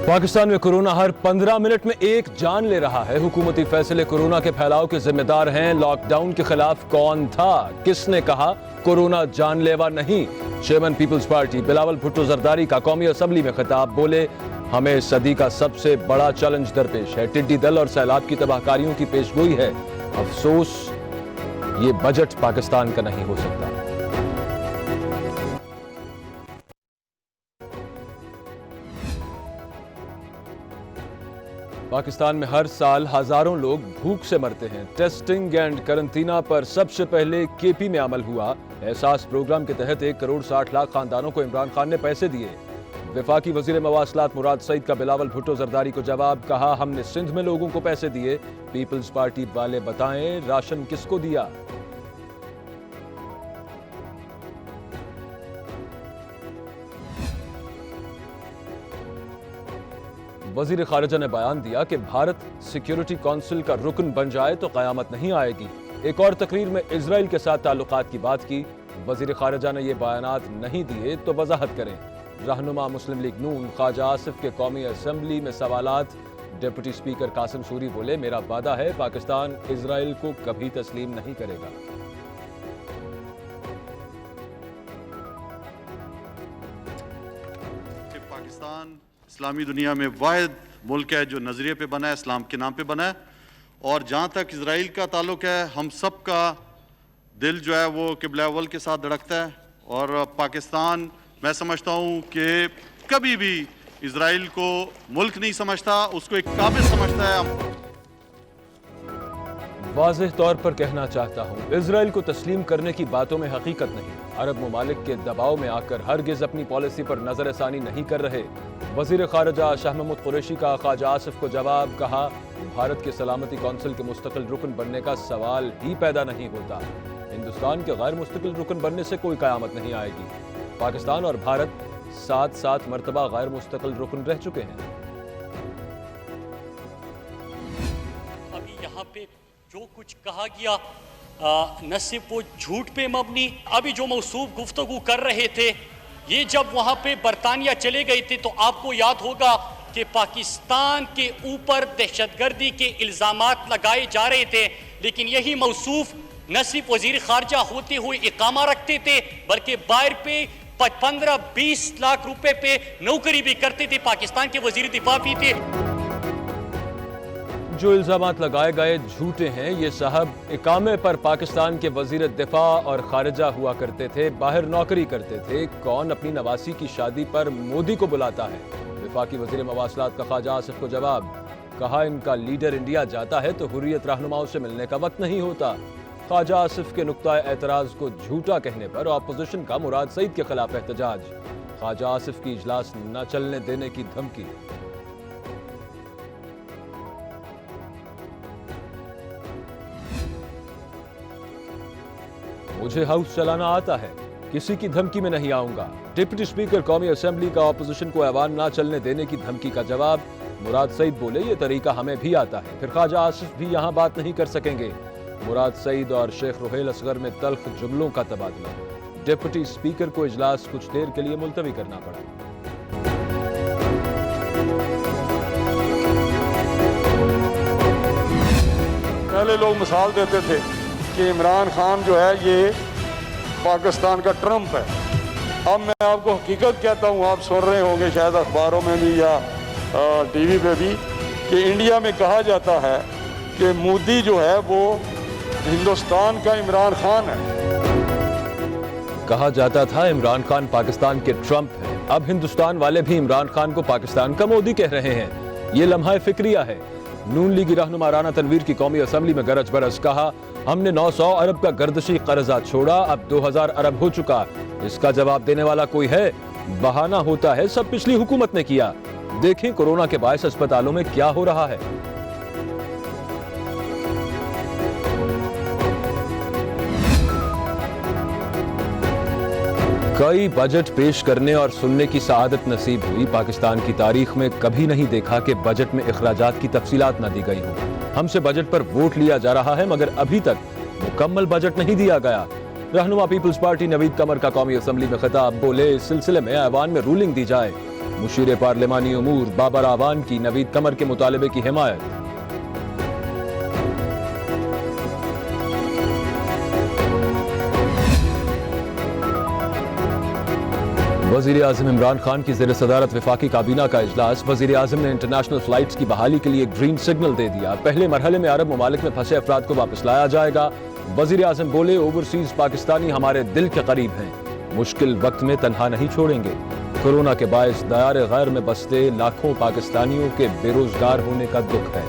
पाकिस्तान में कोरोना हर 15 मिनट में एक जान ले रहा है। हुकूमती फैसले कोरोना के फैलाव के जिम्मेदार हैं। लॉकडाउन के खिलाफ कौन था, किसने कहा कोरोना जानलेवा नहीं? Chairman peoples party Bilawal Bhutto Zardari का कौमी असम्बली में खिताब। बोले, हमें सदी का सबसे बड़ा चैलेंज दरपेश है। टिड्डी दल और सैलाब की तबाहकारियों की पेशगोई है। अफसोस, ये बजट पाकिस्तान का नहीं हो सकता। पाकिस्तान में हर साल हजारों लोग भूख से मरते हैं। टेस्टिंग एंड करंटीना पर सबसे पहले केपी में अमल हुआ। एहसास प्रोग्राम के तहत 1 करोड़ 60 लाख खानदानों को इमरान खान ने पैसे दिए। वफाकी वजीर मवासलात मुराद सईद का बिलावल भुट्टो जरदारी को जवाब। कहा, हमने सिंध में लोगों को पैसे दिए। पीपल्स पार्टी वाले बताएं राशन किसको दिया। वजीर खारजा ने बयान दिया कि भारत सिक्योरिटी काउंसिल का रुकन बन जाए तो क़यामत नहीं आएगी। एक और तकरीर में इजराइल के साथ ताल्लुकात की बात की। वजीर खारजा ने ये बयानात नहीं दिए तो वजाहत करें। रहनुमा मुस्लिम लीग नून ख्वाजा आसिफ के कौमी असम्बली में सवालात। डिप्टी स्पीकर कासिम सूरी बोले, मेरा वादा है पाकिस्तान इजराइल को कभी तस्लीम नहीं करेगा। पाकिस्तान इस्लामी दुनिया में वाहिद मुल्क है जो नज़रिए पे बना है, इस्लाम के नाम पे बना है। और जहाँ तक इजराइल का ताल्लुक है, हम सब का दिल जो है वो क़िबला अव्वल के साथ धड़कता है। और पाकिस्तान, मैं समझता हूँ कि कभी भी इजराइल को मुल्क नहीं समझता, उसको एक काबिल समझता है। वाज़ेह तौर पर कहना चाहता हूँ, इजराइल को तस्लीम करने की बातों में हकीकत नहीं। अरब ममालिक के दबाव में आकर हरगिज अपनी पॉलिसी पर नजरसानी नहीं कर रहे। वजीर खारजा शाह महमूद कुरैशी का ख्वाजा आसिफ को जवाब। कहा, भारत के सलामती कौंसिल के मुस्तकिल रुकन बनने का सवाल ही पैदा नहीं होता। हिंदुस्तान के गैर मुस्तकिल रुकन बनने से कोई क़यामत नहीं आएगी। पाकिस्तान और भारत 7 मरतबा गैर मुस्तकिल रुकन रह चुके हैं। अभी यहाँ पे जो कुछ कहा गया न सिर्फ वो झूठ पे मबनी, अभी जो मौसूफ गुफ्तगू कर रहे थे, ये जब वहाँ पे बरतानिया चले गए थे तो आपको याद होगा कि पाकिस्तान के ऊपर दहशतगर्दी के इल्ज़ामात लगाए जा रहे थे। लेकिन यही मौसूफ न सिर्फ वज़ीर ख़ारजा होते हुए इकामा रखते थे, बल्कि बाहर पे 15-20 लाख रुपए पे नौकरी भी करते थे। पाकिस्तान के वज़ीर दिफा भी थे। जो इल्जामात लगाए गए झूठे हैं। ये साहब इकामे पर पाकिस्तान के वजीर दिफा और खारजा हुआ करते थे, बाहर नौकरी करते थे। कौन अपनी नवासी की शादी पर मोदी को बुलाता है? वफाकी वजीर मवासलात का ख्वाजा आसिफ को जवाब। कहा, इनका लीडर इंडिया जाता है तो हुर्रियत रहनुमाओं से मिलने का वक्त नहीं होता। ख्वाजा आसिफ के नुक्ता एतराज को झूठा कहने पर अपोजिशन का मुराद सईद के खिलाफ एहतजाज। ख्वाजा आसिफ की इजलास न चलने देने की धमकी। मुझे हाउस चलाना आता है, किसी की धमकी में नहीं आऊंगा। डिप्टी स्पीकर कौमी असेंबली का अपोजिशन को ऐवान ना चलने देने की धमकी का जवाब। मुराद सईद बोले, ये तरीका हमें भी आता है। फिर ख्वाजा आसिफ भी यहाँ बात नहीं कर सकेंगे। मुराद सईद और शेख रुहेल असगर में तल्ख जुमलों का तबादला। डिप्टी स्पीकर को इजलास कुछ देर के लिए मुलतवी करना पड़ा। पहले लोग मिसाल देते थे कि इमरान खान जो है ये पाकिस्तान का ट्रंप है। अब मैं आपको हकीकत कहता हूँ, आप सुन रहे होंगे शायद अखबारों में भी या टीवी पे भी, कि इंडिया में कहा जाता है कि मोदी जो है वो हिंदुस्तान का इमरान खान है। कहा जाता था इमरान खान पाकिस्तान के ट्रंप है। अब हिंदुस्तान वाले भी इमरान खान को पाकिस्तान का मोदी कह रहे हैं। ये लम्हा फिक्रिया है। नून लीगी रहनुमा राना तनवीर की कौमी असम्बली में गरज बरस। कहा, हमने 900 अरब का गर्दशी कर्जा छोड़ा, अब 2000 अरब हो चुका। इसका जवाब देने वाला कोई है? बहाना होता है सब पिछली हुकूमत ने किया। देखें कोरोना के बायस अस्पतालों में क्या हो रहा है। कई बजट पेश करने और सुनने की सआदत नसीब हुई। पाकिस्तान की तारीख में कभी नहीं देखा कि बजट में इखराजात की तफसीलात न दी गई हों। हमसे बजट पर वोट लिया जा रहा है, मगर अभी तक मुकम्मल बजट नहीं दिया गया। रहनुमा पीपल्स पार्टी नवीद कमर का कौमी असम्बली में खिताब। बोले, इस सिलसिले में ऐवान में रूलिंग दी जाए। مشیر پارلیمانی امور بابر اعوان کی نوید قمر کے مطالبے کی حمایت۔ وزیر اعظم عمران خان کی زیر صدارت وفاقی کابینہ کا اجلاس۔ وزیر اعظم نے انٹرنیشنل فلائٹس کی بحالی کے لیے گرین سگنل دے دیا۔ پہلے مرحلے میں عرب ممالک میں پھنسے افراد کو واپس لایا جائے گا۔ وزیر اعظم بولے اوورسیز پاکستانی ہمارے دل کے قریب ہیں، مشکل وقت میں تنہا نہیں چھوڑیں گے۔ کورونا کے باعث دیار غیر میں بستے لاکھوں پاکستانیوں کے بے روزگار ہونے کا دکھ ہے۔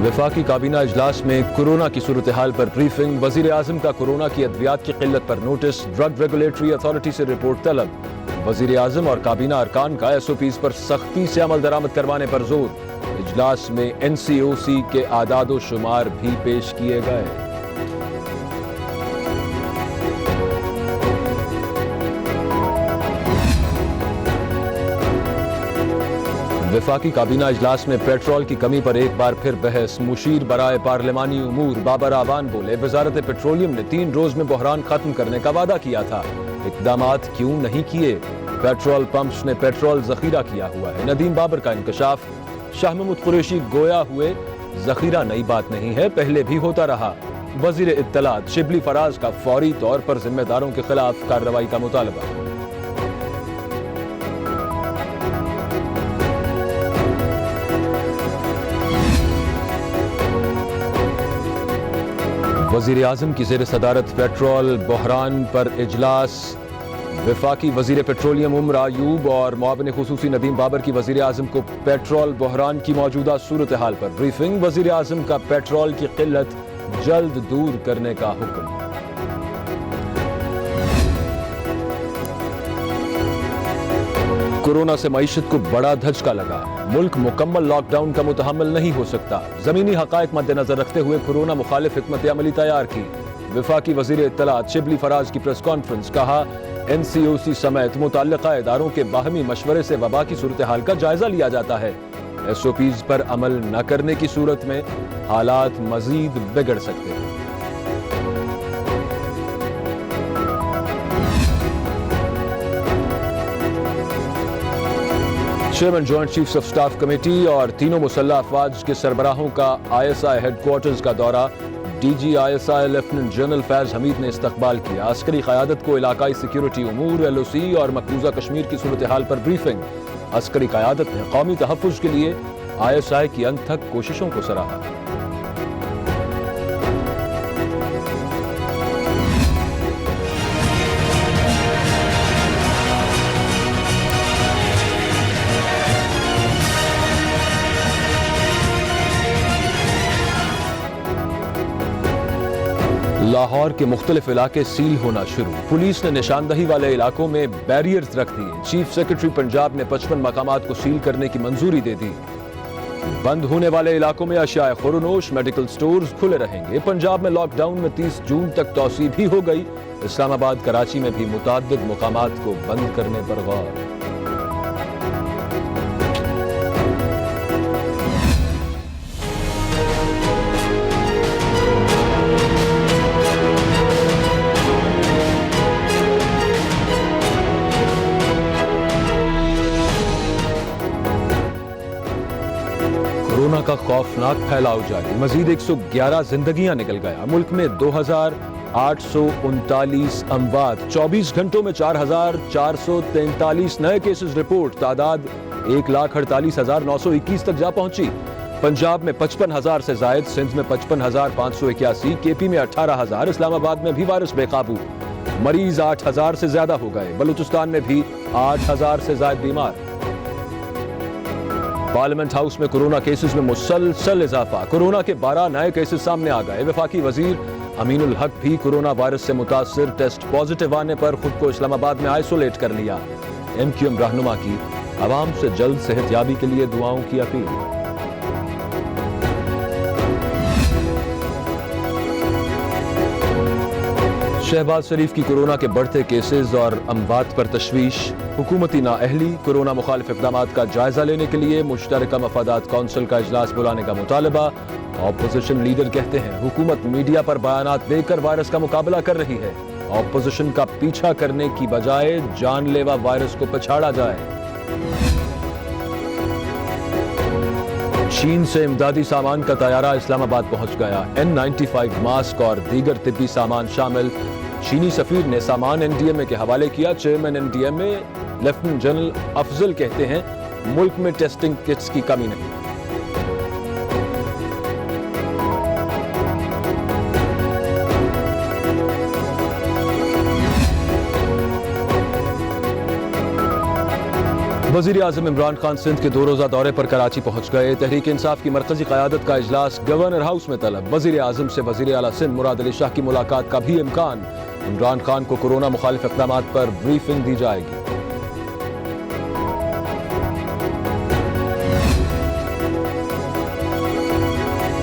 وفاقی کابینہ اجلاس میں کورونا کی صورتحال پر بریفنگ۔ وزیر اعظم کا کورونا کی ادویات کی قلت پر نوٹس۔ ڈرگ ریگولیٹری اتھارٹی سے رپورٹ طلب۔ وزیر اعظم اور کابینہ ارکان کا ایس او پیز پر سختی سے عمل درآمد کروانے پر زور۔ اجلاس میں این سی او سی کے اعداد و شمار بھی پیش کیے گئے۔ وفاقی کابینہ اجلاس میں پیٹرول کی کمی پر ایک بار پھر بحث۔ مشیر برائے پارلیمانی امور بابر اعوان بولے وزارت پیٹرولیم نے 3 روز میں بحران ختم کرنے کا وعدہ کیا تھا، اقدامات کیوں نہیں کیے؟ پیٹرول پمپس نے پیٹرول ذخیرہ کیا ہوا ہے۔ ندیم بابر کا انکشاف۔ شاہ محمود قریشی گویا ہوئے ذخیرہ نئی بات نہیں ہے، پہلے بھی ہوتا رہا۔ وزیر اطلاعات شبلی فراز کا فوری طور پر ذمہ داروں کے خلاف کارروائی کا مطالبہ۔ وزیر اعظم کی زیر صدارت پیٹرول بحران پر اجلاس۔ وفاقی وزیر پیٹرولیم عمر ایوب اور معاون خصوصی ندیم بابر کی وزیر اعظم کو پیٹرول بحران کی موجودہ صورتحال پر بریفنگ۔ وزیر اعظم کا پیٹرول کی قلت جلد دور کرنے کا حکم۔ کورونا سے معیشت کو بڑا دھچکا لگا، ملک مکمل لاک ڈاؤن کا متحمل نہیں ہو سکتا۔ زمینی حقائق مد نظر رکھتے ہوئے کورونا مخالف حکمت عملی تیار کی۔ وفاقی وزیر اطلاعات شبلی فراز کی پریس کانفرنس۔ کہا این سی او سی سمیت متعلقہ اداروں کے باہمی مشورے سے وبا کی صورتحال کا جائزہ لیا جاتا ہے۔ ایس او پیز پر عمل نہ کرنے کی صورت میں حالات مزید بگڑ سکتے ہیں۔ Chairman joint chiefs of staff committee اور تینوں مسلح افواج کے سربراہوں کا I S I headquarters کا دورہ۔ D G I S I lieutenant general Faiz Hamid نے استقبال کیا۔ عسکری قیادت کو علاقائی سیکیورٹی امور، ایل او سی اور مقبوضہ کشمیر کی صورتحال پر بریفنگ۔ عسکری قیادت نے قومی تحفظ کے لیے آئی ایس آئی کی انتھک کوششوں کو سراہا۔ لاہور کے مختلف علاقے سیل ہونا شروع۔ پولیس نے نشاندہی والے علاقوں میں بیریئرز رکھ دیے۔ چیف سیکرٹری پنجاب نے 55 مقامات کو سیل کرنے کی منظوری دے دی۔ بند ہونے والے علاقوں میں اشیاء خورنوش، میڈیکل سٹورز کھلے رہیں گے۔ پنجاب میں لاک ڈاؤن میں 30 جون تک توسیع بھی ہو گئی۔ اسلام آباد، کراچی میں بھی متعدد مقامات کو بند کرنے پر غور۔ کورونا کا خوفناک پھیلاؤ جاری، مزید 111 زندگیاں نکل گیا۔ ملک میں 2839 اموات، 24 گھنٹوں میں 4443 نئے کیسز رپورٹ، تعداد 1,48,921 تک جا پہنچی۔ پنجاب میں 55,000 سے زائد، سندھ میں 55,581، کے پی میں 18,000، اسلام آباد میں بھی وائرس بے قابو، مریض 8,000 سے زیادہ ہو گئے۔ بلوچستان میں بھی 8,000 سے زائد بیمار۔ پارلیمنٹ ہاؤس میں کورونا کیسز میں مسلسل اضافہ، کورونا کے 12 نئے کیسز سامنے آ گئے۔ وفاقی وزیر امین الحق بھی کورونا وائرس سے متاثر، ٹیسٹ پازیٹیو آنے پر خود کو اسلام آباد میں آئسولیٹ کر لیا۔ ایم کیو ایم رہنما کی عوام سے جلد صحت یابی کے لیے دعاؤں کی اپیل۔ शहबाज शरीफ की कोरोना के बढ़ते केसेस और अमवात पर तशवीश, हुकूमती नाअहली, कोरोना मुखालिफ इक़दामात का जायजा लेने के लिए मुश्तरका मफादात कौंसिल का इजलास बुलाने का मुतालबा। ऑपोजिशन लीडर कहते हैं हुकूमत मीडिया पर बयानात देकर वायरस का मुकाबला कर रही है। ऑपोजिशन का पीछा करने की बजाय जानलेवा वायरस को पछाड़ा जाए। चीन से इमदादी सामान का तैयारा इस्लामाबाद पहुंच गया। N95 मास्क और दीगर तिब्बी सामान शामिल। चीनी सफीर ने सामान NDMA के हवाले किया। Chairman NDMA lieutenant general Afzal कहते हैं मुल्क में टेस्टिंग किट्स की कमी नहीं। वज़ीर आज़म इमरान खान सिंध के 2 रोज़ा दौरे पर कराची पहुंच गए। तहरीक इंसाफ की मरकजी क़यादत का इजलास गवर्नर हाउस में तलब। वज़ीर आज़म से वज़ीर आला सिंध मुराद अली शाह की मुलाकात का भी इम्कान। इमरान खान को कोरोना मुखालिफ इक़दामात पर ब्रीफिंग दी जाएगी।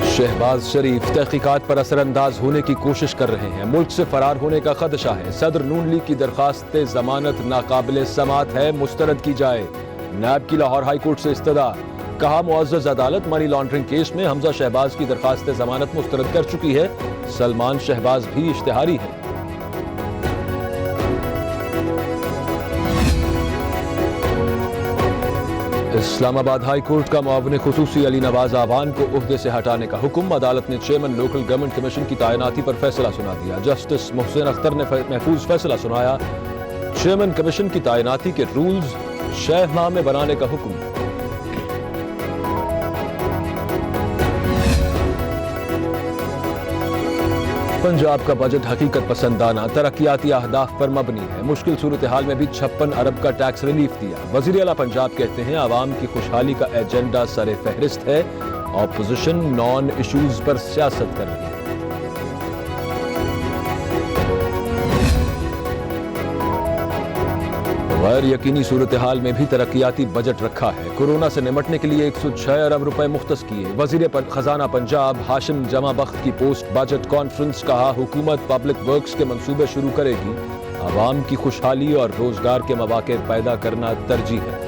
शहबाज शरीफ तहकीकात पर असरअंदाज होने की कोशिश कर रहे हैं। मुल्क से फरार होने का खदशा है। सदर नून लीग की दरखास्त जमानत नाकाबिले समात है, मुस्तरद की जाए। नायब की लाहौर हाई कोर्ट से इस्तदा। कहा मुअज़्ज़ज़ अदालत मनी लॉन्ड्रिंग केस में हमजा शहबाज की दरखास्त जमानत मुस्तरद कर चुकी है। सलमान शहबाज भी इश्तिहारी है। इस्लामाबाद हाई कोर्ट का मुआविन खुसूसी अली नवाज आवान को उहदे से हटाने का हुक्म। अदालत ने चेयरमैन लोकल गवर्नमेंट कमीशन की तैनाती पर फैसला सुना दिया। जस्टिस मोहसिन अख्तर ने महफूज फैसला सुनाया। चेयरमैन कमीशन की तैनाती के रूल्स 6 माह में बनाने का हुक्म। पंजाब का बजट हकीकत पसंदाना तरक्याती अहदाफ पर मबनी है। मुश्किल सूरत हाल में भी 56 अरब का टैक्स रिलीफ दिया। वज़ीर आला पंजाब कहते हैं आवाम की खुशहाली का एजेंडा सरे फहरिस्त है। ऑपोजिशन नॉन इशूज पर सियासत कर रही है। गैर यकीनी सूरत हाल में भी तरक्याती बजट रखा है। कोरोना से निमटने के लिए 106 अरब रुपए मुख्तस किए। वजीर खजाना पंजाब हाशिम जमा बख्त की पोस्ट बजट कॉन्फ्रेंस। कहा हुकूमत पब्लिक वर्क्स के मंसूबे शुरू करेगी। आवाम की खुशहाली और रोजगार के मौके पैदा करना तरजीह है।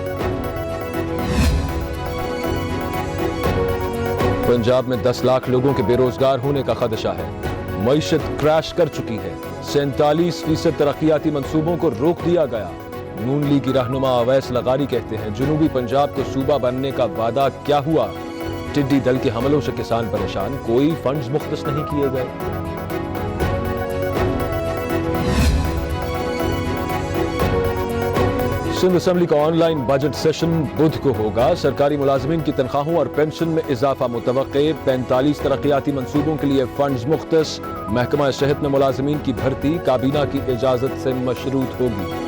पंजाब में 10 लाख लोगों के बेरोजगार होने का खदशा है। मईशत क्रैश कर चुकी है। 47% तरक्याती मंसूबों को रोक दिया गया। नून लीग की रहनुमा अवैस लगारी कहते हैं जनूबी पंजाब को सूबा बनने का वादा क्या हुआ। टिड्डी दल के हमलों से किसान परेशान, कोई फंड्स मुख्तस नहीं किए गए। सिंध असेंबली का ऑनलाइन बजट सेशन बुध को होगा। सरकारी मुलाजमीन की तनख्वाहों और पेंशन में इजाफा मुतवक्के। 45 तरक्याती मंसूबों के लिए फंड्स मुख्तस। महकमा सेहत में मुलाजमीन की भर्ती काबीना की इजाजत से मशरूत होगी।